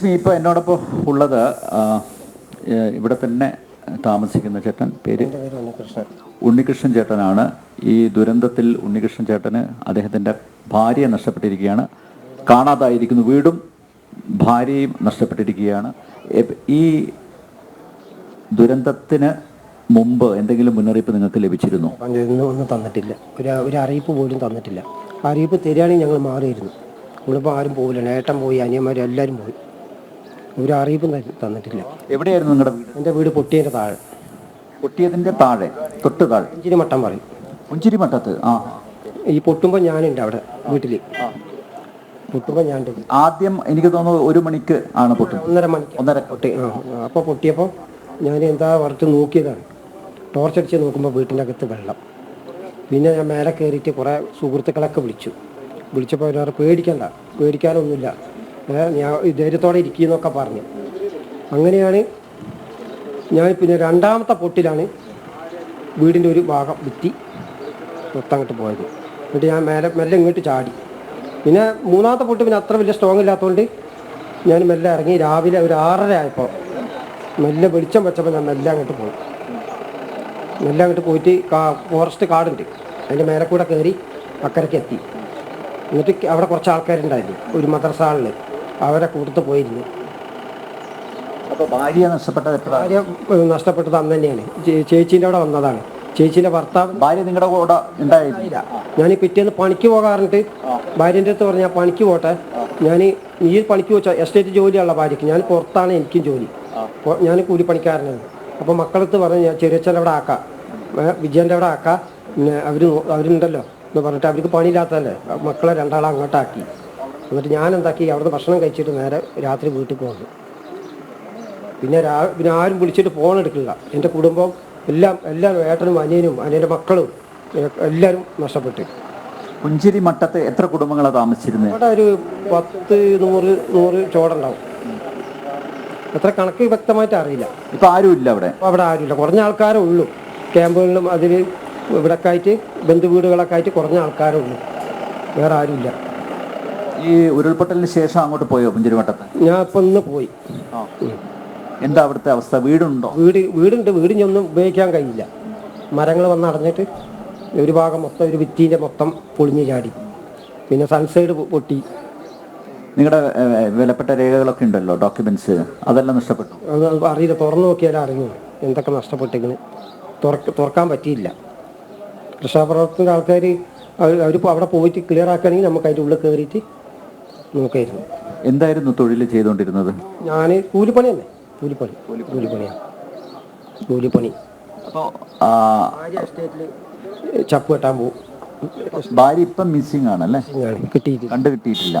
ലക്ഷ്മി ഇപ്പോൾ എന്നോടൊപ്പം ഉള്ളത് ഇവിടെ തന്നെ താമസിക്കുന്ന ചേട്ടൻ, പേര് ഉണ്ണികൃഷ്ണൻ ചേട്ടനാണ്. ഈ ദുരന്തത്തിൽ ഉണ്ണികൃഷ്ണൻ ചേട്ടന് അദ്ദേഹത്തിൻ്റെ ഭാര്യയെ നഷ്ടപ്പെട്ടിരിക്കുകയാണ്, കാണാതായിരിക്കുന്നു, വീടും ഭാര്യയും നഷ്ടപ്പെട്ടിരിക്കുകയാണ്. ഈ ദുരന്തത്തിന് മുമ്പ് എന്തെങ്കിലും മുന്നറിയിപ്പ് നിങ്ങൾക്ക് ലഭിച്ചിരുന്നു? ഒന്നും തന്നിട്ടില്ല, ഒരു അറിയിപ്പ് പോലും തന്നിട്ടില്ല. അറിയിപ്പ് തരികയാണെങ്കിൽ ഞങ്ങൾ മാറിയിരുന്നു. നമ്മളിപ്പോൾ ആരും പോകില്ല, ഏട്ടൻ പോയി, അനിയന്മാർ എല്ലാവരും പോയി. ഒരു അറിയിപ്പും തന്നിട്ടില്ല. എവിടെയായിരുന്നു നിങ്ങളുടെ വീട്? എൻ്റെ വീട് പൊട്ടിയതിൻ്റെ താഴെ. പൊട്ടിയതിൻ്റെ താഴെ, തൊട്ട് താഴെ പുഞ്ചിരി മട്ടം പറയും. പുഞ്ചിരി മട്ടത്ത്. ഈ പൊട്ടുമ്പോൾ ഞാനുണ്ട് അവിടെ വീട്ടിൽ. പൊട്ടുമ്പോൾ ഞാൻ ആദ്യം എനിക്ക് തോന്നുന്നു 1 മണിക്ക് ആണ് പൊട്ടി. 1:30 മണിക്ക് പൊട്ടി. അപ്പോൾ പൊട്ടിയപ്പോൾ ഞാൻ എന്താ പറഞ്ഞിട്ട് നോക്കിയതാണ്. ടോർച്ചടിച്ച് നോക്കുമ്പോൾ വീട്ടിൻ്റെ അകത്ത് വെള്ളം. പിന്നെ ഞാൻ മേലെ കയറിയിട്ട് കുറേ സുഹൃത്തുക്കളൊക്കെ വിളിച്ചപ്പോൾ അവർ പേടിക്കാനൊന്നുമില്ല, ഞാൻ ധൈര്യത്തോടെ ഇരിക്കുന്നൊക്കെ പറഞ്ഞു. അങ്ങനെയാണ് ഞാൻ പിന്നെ രണ്ടാമത്തെ പൊട്ടിലാണ് വീടിൻ്റെ ഒരു ഭാഗം ഭിത്തി മൊത്തം അങ്ങോട്ട് പോയത്. എന്നിട്ട് ഞാൻ മെല്ലെ ഇങ്ങോട്ട് ചാടി. പിന്നെ മൂന്നാമത്തെ പൊട്ട് പിന്നെ അത്ര വലിയ സ്ട്രോങ് ഇല്ലാത്തതുകൊണ്ട് ഞാൻ മെല്ലെ ഇറങ്ങി. രാവിലെ ഒരു 6:30 ആയപ്പോൾ മെല്ലെ വെളിച്ചം വെച്ചപ്പോൾ ഞാൻ മെല്ലെ അങ്ങോട്ട് പോയിട്ട് ഫോറസ്റ്റ് കാടുണ്ട്, അതിൻ്റെ മേലെ കൂടെ കയറി അക്കരയ്ക്ക് എത്തി. എന്നിട്ട് അവിടെ കുറച്ച് ആൾക്കാരുണ്ടായിരുന്നു, ഒരു മദ്രസ ഹാളിൽ, അവരെ കൂട്ടത്ത് പോയിരുന്നു. അപ്പോൾ ഭാര്യ നഷ്ടപ്പെട്ടത് അന്ന് തന്നെയാണ്. ചേച്ചീൻ്റെ അവിടെ വന്നതാണ്. ചേച്ചീൻ്റെ ഭർത്താവ്. ഭാര്യ നിങ്ങളുടെ കൂടെ ഉണ്ടായില്ല? ഞാൻ പിറ്റേന്ന് പണിക്ക് പോകാറുണ്ട്. ഭാര്യൻ്റെ അടുത്ത് പറഞ്ഞാൽ പണിക്ക് പോട്ടെ, ഞാൻ ഈ പണിക്ക് വെച്ചാൽ എസ്റ്റേറ്റ് ജോലിയുള്ള ഭാര്യയ്ക്ക്, ഞാൻ പുറത്താണ് എനിക്കും ജോലി, ഞാൻ കൂലിപ്പണിക്കാരനാണ്. അപ്പോൾ മക്കളടുത്ത് പറഞ്ഞ് ഞാൻ ചെറിയച്ഛൻ്റെ അവിടെ ആക്കാം, വിജയൻ്റെ അവിടെ ആക്കാം, പിന്നെ അവരുണ്ടല്ലോ എന്ന് പറഞ്ഞിട്ട് അവർക്ക് പണിയില്ലാത്തതല്ലേ, മക്കളെ 2 ആളെ അങ്ങോട്ടാക്കി. എന്നിട്ട് ഞാൻ എന്താക്കി, അവിടുന്ന് ഭക്ഷണം കഴിച്ചിട്ട് നേരെ രാത്രി വീട്ടിൽ പോകുന്നു. പിന്നെ ആരും വിളിച്ചിട്ട് ഫോൺ എടുക്കില്ല. എൻ്റെ കുടുംബം എല്ലാവരും, ഏട്ടനും അനിയനും അനിയൻ്റെ മക്കളും എല്ലാവരും നഷ്ടപ്പെട്ടു. പുഞ്ചിരി മട്ടത്ത് എത്ര കുടുംബങ്ങളാണ് താമസിച്ചിരുന്നത്? അവിടെ ഒരു 10-100 ചോടുണ്ടാവും. എത്ര കണക്ക് വ്യക്തമായിട്ട് അറിയില്ല. ഇപ്പം ആരുമില്ല അവിടെ? അവിടെ ആരുമില്ല, കുറഞ്ഞ ആൾക്കാരേ ഉള്ളൂ. ക്യാമ്പുകളിലും അതിൽ ഇവിടെയൊക്കെ ആയിട്ട് ബന്ധുവീടുകളൊക്കെ ആയിട്ട് കുറഞ്ഞ ആൾക്കാരേ ഉള്ളൂ, വേറെ ആരുമില്ല. ഈ ഉരുൾപൊട്ടലിന് ശേഷം അങ്ങോട്ട് പോയോ പുഞ്ചിരി മട്ടത്ത്? ഞാൻ ഇപ്പം ഇന്ന് പോയി. എന്താ അവിടുത്തെ അവസ്ഥ? വീടുണ്ടോ? വീടുണ്ട്. വീടിനൊന്നും ഉപയോഗിക്കാൻ കഴിയില്ല. മരങ്ങൾ വന്ന് അടഞ്ഞിട്ട് ഒരു ഭാഗം മൊത്തം, ഒരു ഭിത്തിൻ്റെ മൊത്തം പൊളിഞ്ഞ് ചാടി. പിന്നെ സൺസൈഡ് പൊട്ടി. നിങ്ങളുടെ വിലപ്പെട്ട രേഖകളൊക്കെ ഉണ്ടല്ലോ, ഡോക്യുമെന്റ്സ്, അതെല്ലാം നഷ്ടപ്പെട്ടു? അത് അറിയില്ല, തുറന്നു നോക്കിയാലേ അറിഞ്ഞു എന്തൊക്കെ നഷ്ടപ്പെട്ടിരിക്കുന്നത്. തുറക്കാൻ പറ്റിയില്ല. രക്ഷാപ്രവർത്തന ആൾക്കാർ അവരിപ്പോൾ അവിടെ പോയിട്ട് ക്ലിയർ ആക്കുകയാണെങ്കിൽ നമുക്ക് അതിൻ്റെ ഉള്ളിൽ കയറിയിട്ട് നോക്കായിരുന്നു. എന്തായിരുന്നു തൊഴിൽ ചെയ്തുകൊണ്ടിരുന്നത്? ഞാൻ കൂലിപ്പണി തന്നെ. കൂലിപ്പണി. അപ്പോൾ എസ്റ്റേറ്റിൽ ചപ്പ് കെട്ടാൻ പോകും. ഭാര്യ ഇപ്പം മിസ്സിംഗ് ആണല്ലേ? കിട്ടിയിട്ടില്ല. കിട്ടിയിട്ടില്ല.